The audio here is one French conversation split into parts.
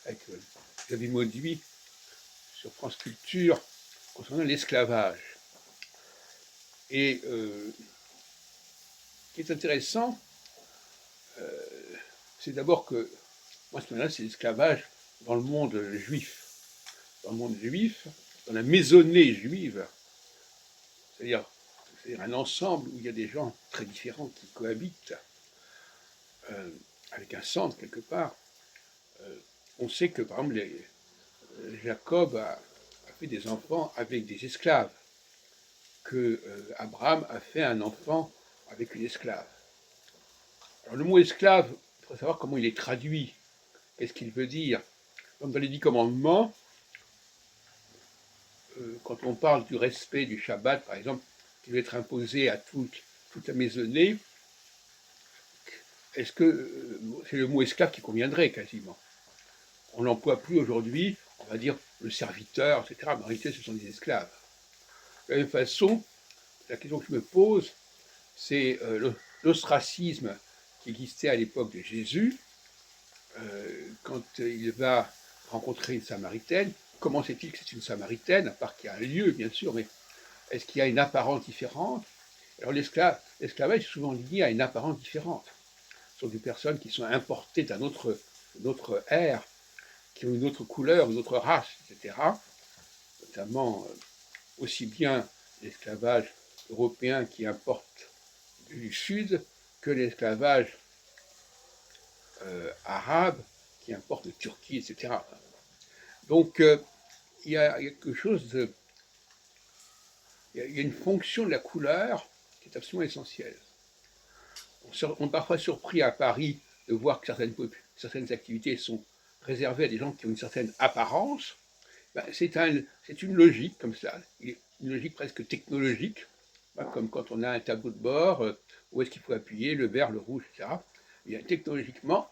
avec David Mauduit sur France Culture concernant l'esclavage. Et ce qui est intéressant, c'est d'abord que, moi ce qui m'intéresse, c'est l'esclavage dans le monde juif. Dans le monde juif, dans la maisonnée juive, c'est-à-dire un ensemble où il y a des gens très différents qui cohabitent, avec un centre quelque part. On sait que, par exemple, Jacob a fait des enfants avec des esclaves, que Abraham a fait un enfant avec une esclave. Alors le mot esclave, il faut savoir comment il est traduit, qu'est-ce qu'il veut dire. Comme dans les 10 commandements, quand on parle du respect du Shabbat, par exemple, qui doit être imposé à toute la maisonnée, est-ce que c'est le mot esclave qui conviendrait quasiment? On n'emploie plus aujourd'hui, on va dire, le serviteur, etc. Mais en réalité, ce sont des esclaves. De la même façon, la question que je me pose, c'est l'ostracisme qui existait à l'époque de Jésus, quand il va rencontrer une Samaritaine. Comment sait-il que c'est une Samaritaine, à part qu'il y a un lieu, bien sûr, mais est-ce qu'il y a une apparence différente? Alors l'esclavage est souvent lié à une apparence différente. Ce sont des personnes qui sont importées d'une autre ère, qui ont une autre couleur, une autre race, etc. Notamment aussi bien l'esclavage européen qui importe du sud que l'esclavage arabe qui importe de Turquie, etc. Donc il y a quelque chose de... Il y a une fonction de la couleur qui est absolument essentielle. On est parfois surpris à Paris de voir que certaines activités sont réservées à des gens qui ont une certaine apparence. Ben, c'est une logique comme ça, une logique presque technologique, comme quand on a un tableau de bord, où est-ce qu'il faut appuyer, le vert, le rouge, etc. Et bien, technologiquement,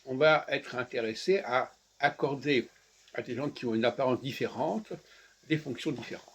on va être intéressé à accorder à des gens qui ont une apparence différente des fonctions différentes.